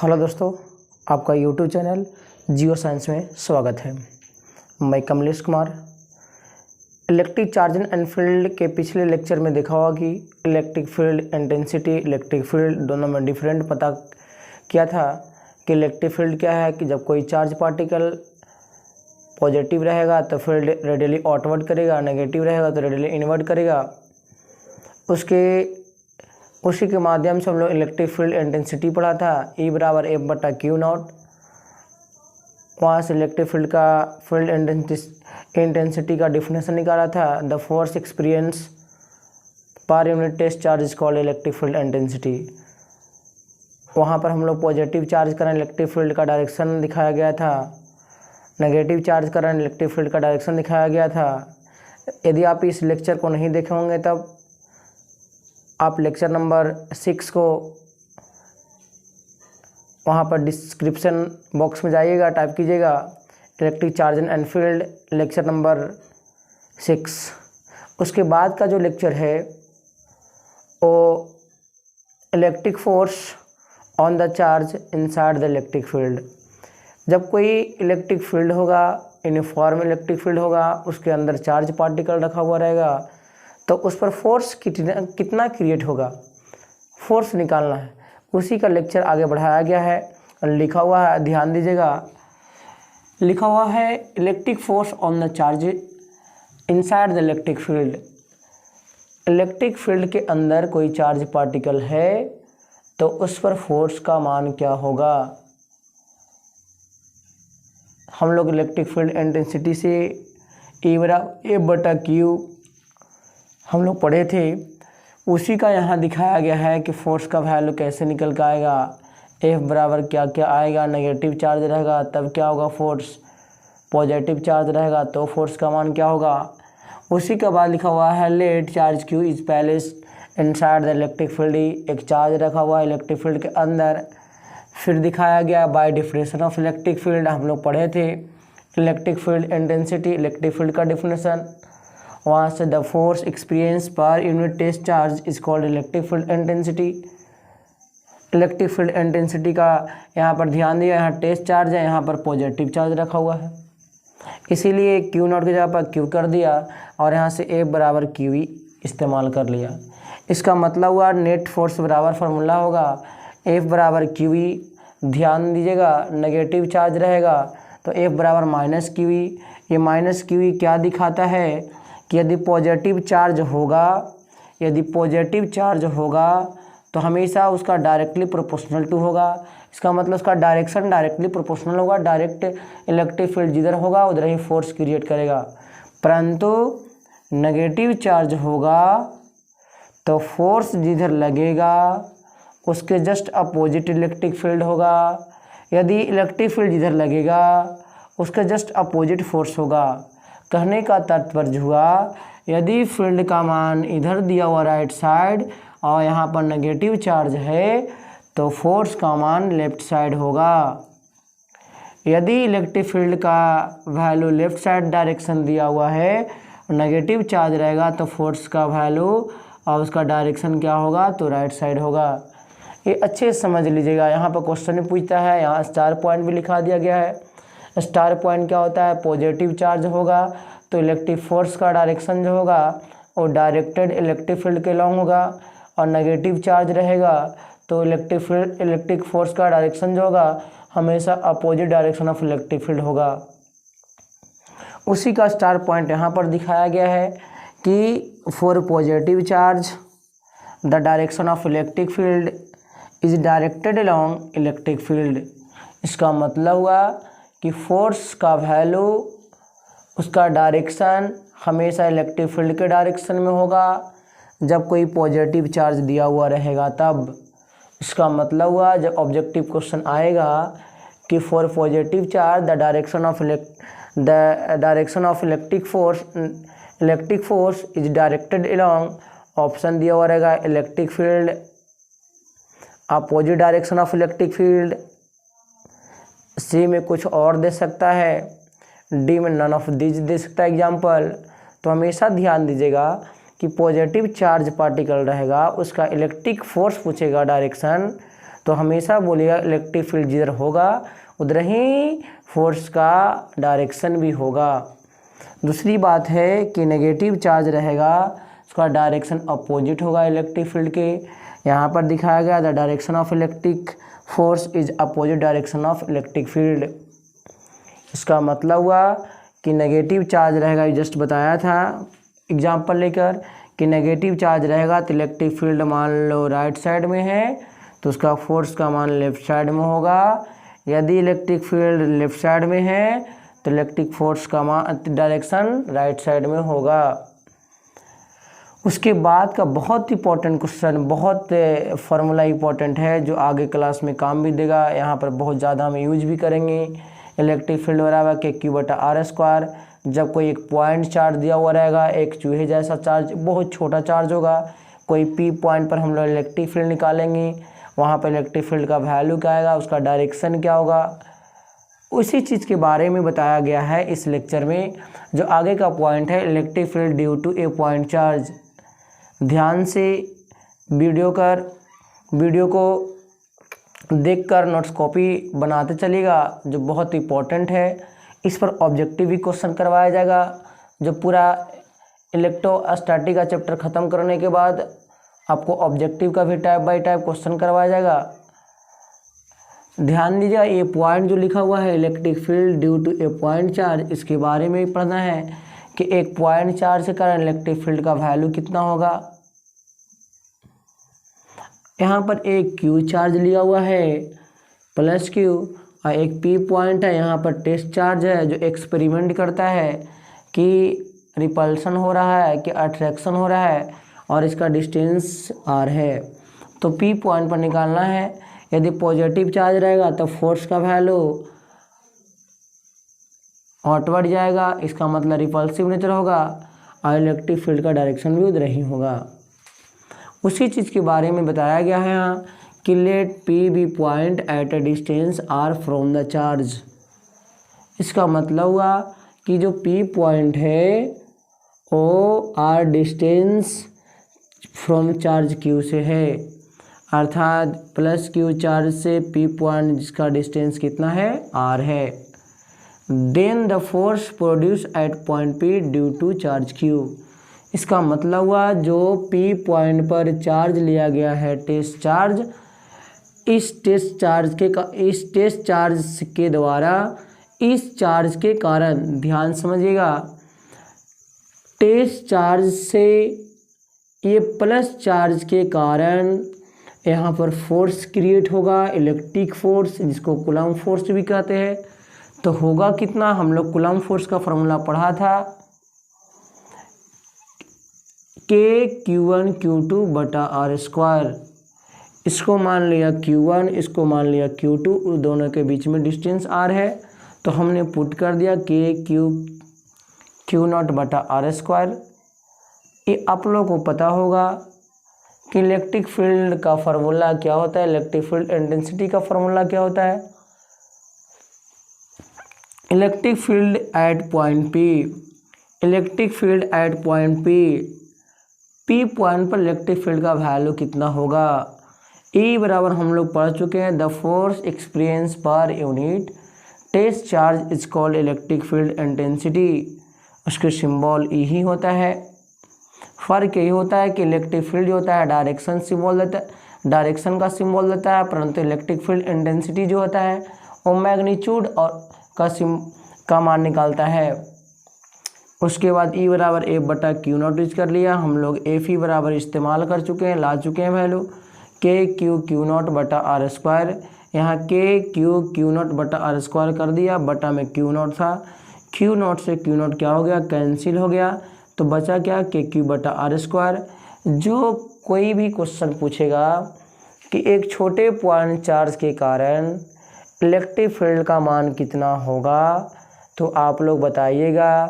Hello दोस्तों, आपका YouTube channel geo science में स्वागत है। मैं Kamlesh Kumar. Electric charge and field के पिछले लेक्चर में देखा होगा कि electric field intensity, electric field दोनों में डिफरेंट पता किया था कि इलेक्ट्रिक फील्ड क्या है कि जब कोई चार्ज पार्टिकल पॉजिटिव रहेगा तो फील्ड रेडियली आउटवर्ड करेगा, नेगेटिव रहेगा तो रेडियली इनवर्ड करेगा। उसी के माध्यम से हम लोग इलेक्ट्रिक फील्ड इंटेंसिटी पढ़ा था, E=F/Q0। वहाँ से इलेक्ट्रिक फील्ड का फील्ड इंटेंसिटी का डिफिनेशन निकाला था। The force experience per unit test charge is called electric field intensity. वहाँ पर हम लोग पॉजिटिव चार्ज करंट इलेक्ट्रिक फील्ड का डायरेक्शन दिखाया गया था, नेगेटिव चार्ज करंट इलेक्ट्रिक फील्ड का डायरेक्शन दिखाया गया था। यदि आप इस लेक्चर को नहीं देखे होंगे तब आप लेक्चर नंबर 6 को वहाँ पर डिस्क्रिप्शन बॉक्स में जाइएगा, टाइप कीजिएगा electric charge and field lecture number 6। उसके बाद का जो लेक्चर है वो electric force on the charge inside the electric field. जब कोई इलेक्ट्रिक फील्ड होगा, यूनिफॉर्म इलेक्ट्रिक फील्ड होगा, उसके अंदर चार्ज पार्टिकल रखा हुआ रहेगा तो उस पर फोर्स कितना क्रिएट होगा, फोर्स निकालना है। उसी का लेक्चर आगे बढ़ाया गया है और लिखा हुआ है, ध्यान दीजिएगा, लिखा हुआ है electric force on the charge inside the electric field. Electric field के अंदर कोई चार्ज पार्टिकल है तो उस पर फोर्स का मान क्या होगा। हम लोग इलेक्ट्रिक फील्ड इंटेंसिटी से E/F/Q हम लोग पढ़े थे, उसी का यहाँ दिखाया गया है कि फोर्स का वैल्यू कैसे निकल के आएगा। F बराबर क्या क्या आएगा, नेगेटिव चार्ज रहेगा तब क्या होगा फोर्स, पॉजिटिव चार्ज रहेगा तो फोर्स का मान क्या होगा। उसी के बाद लिखा हुआ है let charge Q is placed inside the electric field. एक चार्ज रखा हुआ है इलेक्ट्रिक फील्ड के अंदर। फिर दिखाया गया by definition of electric field, हम लोग पढ़े थे electric field intensity, electric field का डिफिनेशन। वहाँ से the force experience per unit test charge is called electric field intensity. Electric field intensity का यहाँ पर ध्यान दिया, यहाँ टेस्ट चार्ज है, यहाँ पर पॉजिटिव चार्ज रखा हुआ है, इसीलिए Q0 की जगह पर Q कर दिया और यहाँ से F=QE इस्तेमाल कर लिया। इसका मतलब हुआ नेट फोर्स बराबर फार्मूला होगा F=QE। ध्यान दीजिएगा, नेगेटिव चार्ज रहेगा तो F=-QE। ये -QE क्या दिखाता है कि यदि पॉजिटिव चार्ज होगा तो हमेशा उसका डायरेक्टली प्रोपोर्शनल टू होगा। इसका मतलब उसका डायरेक्शन डायरेक्टली प्रोपोर्शनल होगा। डायरेक्ट इलेक्ट्रिक फील्ड जिधर होगा उधर ही फोर्स क्रिएट करेगा। परंतु नेगेटिव चार्ज होगा तो फोर्स जिधर लगेगा उसके जस्ट अपोजिट इलेक्ट्रिक फील्ड होगा। यदि इलेक्ट्रिक फील्ड जिधर लगेगा उसके जस्ट अपोजिट फोर्स होगा। कहने का तात्पर्य हुआ यदि फील्ड का मान इधर दिया हुआ राइट साइड और यहाँ पर नेगेटिव चार्ज है तो फोर्स का मान लेफ्ट साइड होगा। यदि इलेक्ट्रिक फील्ड का वैल्यू लेफ्ट साइड डायरेक्शन दिया हुआ है और नेगेटिव चार्ज रहेगा तो फोर्स का वैल्यू और उसका डायरेक्शन क्या होगा तो राइट साइड होगा। ये अच्छे से समझ लीजिएगा। यहाँ पर क्वेश्चन भी पूछता है, यहाँ स्टार पॉइंट भी लिखा दिया गया है। स्टार पॉइंट क्या होता है, पॉजिटिव चार्ज होगा तो इलेक्ट्रिक फोर्स का डायरेक्शन जो होगा वो डायरेक्टेड इलेक्ट्रिक फील्ड के लॉन्ग होगा, और नेगेटिव चार्ज रहेगा तो इलेक्ट्रिक फोर्स का डायरेक्शन जो होगा हमेशा opposite direction of electric field होगा। उसी का स्टार पॉइंट यहाँ पर दिखाया गया है कि for positive charge the direction of electric field is directed along electric field. इसका मतलब हुआ कि फोर्स का वैल्यू उसका डायरेक्शन हमेशा इलेक्ट्रिक फील्ड के डायरेक्शन में होगा जब कोई पॉजिटिव चार्ज दिया हुआ रहेगा तब। इसका मतलब हुआ जब ऑब्जेक्टिव क्वेश्चन आएगा कि for positive charge the direction of electric force is directed along, option दिया हुआ रहेगा electric field, opposite direction of electric field, C में कुछ और दे सकता है, डी में नन ऑफ दिस दे सकता है एग्जाम्पल। तो हमेशा ध्यान दीजिएगा कि पॉजिटिव चार्ज पार्टिकल रहेगा उसका इलेक्ट्रिक फोर्स पूछेगा डायरेक्शन तो हमेशा बोलिएगा इलेक्ट्रिक फील्ड जिधर होगा उधर ही फोर्स का डायरेक्शन भी होगा। दूसरी बात है कि नेगेटिव चार्ज रहेगा उसका डायरेक्शन अपोजिट होगा इलेक्ट्रिक फील्ड के। यहाँ पर दिखाया गया the direction of electric force is opposite direction of electric field. इसका मतलब हुआ कि नेगेटिव चार्ज रहेगा, जस्ट बताया था एग्जाम्पल लेकर कि नेगेटिव चार्ज रहेगा तो इलेक्ट्रिक फील्ड मान लो राइट साइड में है तो उसका फोर्स का मान लेफ्ट साइड में होगा। यदि इलेक्ट्रिक फील्ड लेफ्ट साइड में है तो इलेक्ट्रिक फोर्स का मान डायरेक्शन राइट साइड में होगा। उसके बाद का बहुत इंपॉर्टेंट क्वेश्चन, बहुत फार्मूला इंपॉर्टेंट है जो आगे क्लास में काम भी देगा, यहाँ पर बहुत ज़्यादा हम यूज भी करेंगे। इलेक्ट्रिक फील्ड बराबर के क्यू बटा आर स्क्वायर। जब कोई एक पॉइंट चार्ज दिया हुआ रहेगा, एक चूहे जैसा चार्ज, बहुत छोटा चार्ज होगा, कोई पी पॉइंट पर हम लोग इलेक्ट्रिक फील्ड निकालेंगे, वहाँ पर इलेक्ट्रिक फील्ड का वैल्यू क्या आएगा, उसका डायरेक्शन क्या होगा, उसी चीज़ के बारे में बताया गया है इस लेक्चर में। जो आगे का पॉइंट है electric field due to a point charge. ध्यान से वीडियो को देखकर नोट्स कॉपी बनाते चलिएगा जो बहुत इंपॉर्टेंट है। इस पर ऑब्जेक्टिव भी क्वेश्चन करवाया जाएगा। जो पूरा इलेक्ट्रोस्टैटिक का चैप्टर ख़त्म करने के बाद आपको ऑब्जेक्टिव का भी टाइप बाय टाइप क्वेश्चन करवाया जाएगा। ध्यान दीजिएगा, ये पॉइंट जो लिखा हुआ है electric field due to a point charge, इसके बारे में भी पढ़ना है कि एक पॉइंट चार्ज के कारण इलेक्ट्रिक फील्ड का वैल्यू कितना होगा। यहाँ पर एक क्यू चार्ज लिया हुआ है प्लस क्यू और एक पी पॉइंट है, यहाँ पर टेस्ट चार्ज है जो एक्सपेरिमेंट करता है कि रिपल्सन हो रहा है कि अट्रैक्शन हो रहा है और इसका डिस्टेंस आर है। तो पी पॉइंट पर निकालना है। यदि पॉजिटिव चार्ज रहेगा तो फोर्स का वैल्यू आउटवर्ड जाएगा, इसका मतलब रिपल्सिव नेचर होगा और इलेक्ट्रिक फील्ड का डायरेक्शन भी उधर ही होगा। उसी चीज़ के बारे में बताया गया है यहाँ कि let P be point at a distance R from the charge. इसका मतलब हुआ कि जो पी पॉइंट है वो R distance from charge Q से है, अर्थात प्लस क्यू चार्ज से पी पॉइंट जिसका डिस्टेंस कितना है आर है। Then the force produce at point P due to charge Q. इसका मतलब हुआ जो पी पॉइंट पर चार्ज लिया गया है टेस्ट चार्ज, इस टेस्ट चार्ज के द्वारा इस चार्ज के कारण, ध्यान समझिएगा, टेस्ट चार्ज से ये प्लस चार्ज के कारण यहाँ पर फोर्स क्रिएट होगा, इलेक्ट्रिक फोर्स जिसको कूलम्ब फोर्स भी कहते हैं। तो होगा कितना, हम लोग कूलम्ब फोर्स का फॉर्मूला पढ़ा था के Q1 Q2 बटा आर स्क्वायर। इसको मान लिया Q1, इसको मान लिया Q2, उस दोनों के बीच में डिस्टेंस R है तो हमने पुट कर दिया के क्यू नॉट बटा आर स्क्वायर। ये आप लोगों को पता होगा कि इलेक्ट्रिक फील्ड का फार्मूला क्या होता है, इलेक्ट्रिक फील्ड इंटेंसिटी का फार्मूला क्या होता है। Electric field at point P, electric field at point P point पर इलेक्ट्रिक फील्ड का वैल्यू कितना होगा। E बराबर हम लोग पढ़ चुके हैं the force experience per unit test charge is called electric field intensity. उसके सिंबल E ही होता है। फर्क यही होता है कि इलेक्ट्रिक फील्ड जो होता है डायरेक्शन सिंबल देता है, डायरेक्शन का सिंबल देता है, परंतु इलेक्ट्रिक फील्ड इंटेंसिटी जो होता है वो मैग्नीट्यूड और का मान निकालता है। उसके बाद E बराबर एफ बटा क्यू नॉट यूज कर लिया हम लोग, एफ ई बराबर इस्तेमाल कर चुके हैं, ला चुके हैं वैल्यू के क्यू नॉट बटा आर स्क्वायर। यहाँ के क्यू नॉट बटा आर स्क्वायर कर दिया, बटा में क्यू नॉट था, क्यू नॉट से क्यू नॉट क्या हो गया, कैंसिल हो गया, तो बचा क्या के क्यू बटा आर स्क्वायर। जो कोई भी क्वेश्चन पूछेगा कि एक छोटे पॉइंट चार्ज के कारण इलेक्ट्रिक फील्ड का मान कितना होगा तो आप लोग बताइएगा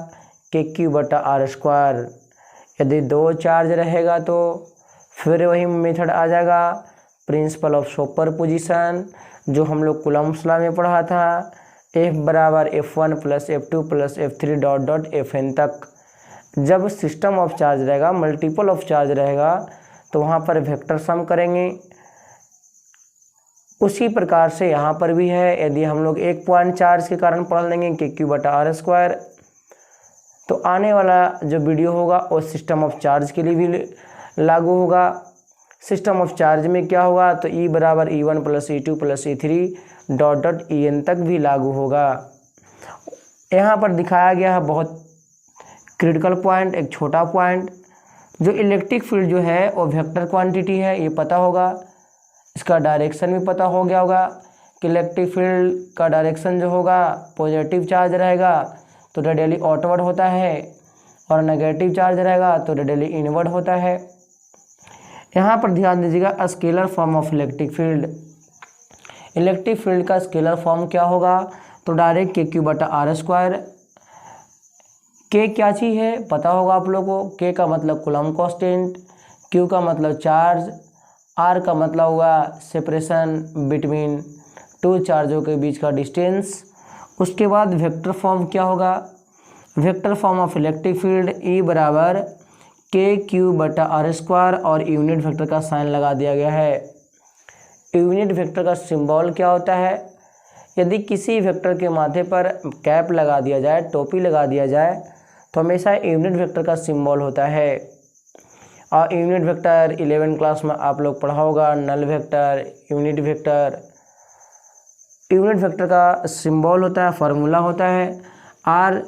के क्यू बटा आर स्क्वायर। यदि दो चार्ज रहेगा तो फिर वही मेथड आ जाएगा, प्रिंसिपल ऑफ सुपर पोजिशन जो हम लोग कूलम्ब्स लॉ में पढ़ा था, F बराबर F1 plus F2 plus F3 dot dot Fn तक। जब सिस्टम ऑफ चार्ज रहेगा, मल्टीपल ऑफ चार्ज रहेगा तो वहाँ पर वेक्टर सम करेंगे। उसी प्रकार से यहाँ पर भी है। यदि हम लोग एक पॉइंट चार्ज के कारण पढ़ लेंगे कि Q/r², तो आने वाला जो वीडियो होगा वो सिस्टम ऑफ चार्ज के लिए भी लागू होगा। सिस्टम ऑफ चार्ज में क्या होगा, तो E बराबर E1 + E2 + E3 dot dot En तक भी लागू होगा। यहाँ पर दिखाया गया है बहुत क्रिटिकल पॉइंट, एक छोटा पॉइंट, जो इलेक्ट्रिक फील्ड जो है वो वेक्टर क्वांटिटी है, ये पता होगा। इसका डायरेक्शन भी पता हो गया होगा कि इलेक्ट्रिक फील्ड का डायरेक्शन जो होगा पॉजिटिव चार्ज रहेगा तो रेडियली आउटवर्ड होता है, और नेगेटिव चार्ज रहेगा तो रेडियली इनवर्ड होता है। यहाँ पर ध्यान दीजिएगा, scalar form of electric field. Electric field का स्केलर फॉर्म क्या होगा, तो डायरेक्ट Q/r²। के क्या चीज़ है पता होगा आप लोगों को। के का मतलब कूलम्ब कांस्टेंट, Q का मतलब चार्ज, R का मतलब होगा सेपरेशन बिटवीन टू चार्जों के बीच का डिस्टेंस। उसके बाद वेक्टर फॉर्म क्या होगा, vector form of electric field E बराबर KQ/r², और यूनिट वेक्टर का साइन लगा दिया गया है। यूनिट वेक्टर का सिंबल क्या होता है, यदि किसी वेक्टर के माथे पर कैप लगा दिया जाए, टोपी लगा दिया जाए, तो हमेशा यूनिट वेक्टर का सिंबल होता है। और यूनिट वेक्टर 11 क्लास में आप लोग पढ़ा होगा, null vector, unit vector. Unit vector का सिंबल होता है, फार्मूला होता है R,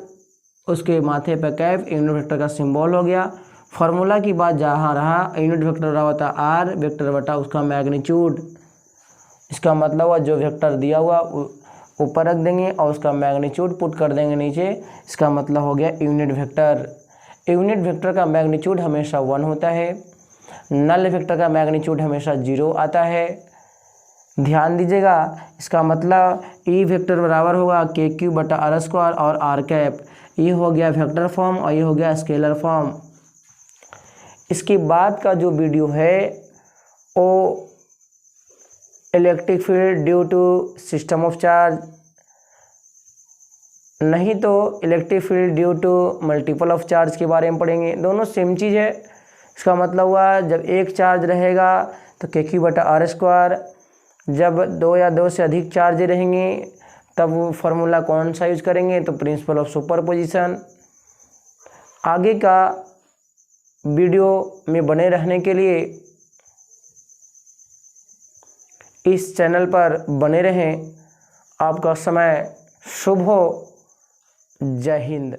उसके माथे पर कैप, यूनिट वेक्टर का सिंबल हो गया। फार्मूला की बात जहाँ रहा, यूनिट वेक्टर रहा होता है R वेक्टर बटा उसका मैग्नीट्यूड। इसका मतलब हुआ जो वेक्टर दिया हुआ ऊपर रख देंगे और उसका मैग्नीट्यूड पुट कर देंगे नीचे, इसका मतलब हो गया यूनिट वेक्टर। यूनिट वेक्टर का मैग्नीट्यूड हमेशा 1 होता है, नल वेक्टर का मैग्नीट्यूड हमेशा 0 आता है। ध्यान दीजिएगा, इसका मतलब E वेक्टर बराबर होगा KQ/r² और r कैप। ये हो गया वेक्टर फॉर्म और ये हो गया स्केलर फॉर्म। इसके बाद का जो वीडियो है वो electric field due to system of charge, नहीं तो electric field due to multiple of charge के बारे में पढ़ेंगे। दोनों सेम चीज़ है। इसका मतलब हुआ जब एक चार्ज रहेगा तो KQ/r², जब 2 या 2 से अधिक चार्ज रहेंगे तब वो फार्मूला कौन सा यूज करेंगे, तो प्रिंसिपल ऑफ सुपरपोजिशन। आगे का वीडियो में बने रहने के लिए इस चैनल पर बने रहें। आपका समय शुभ हो। जय हिंद।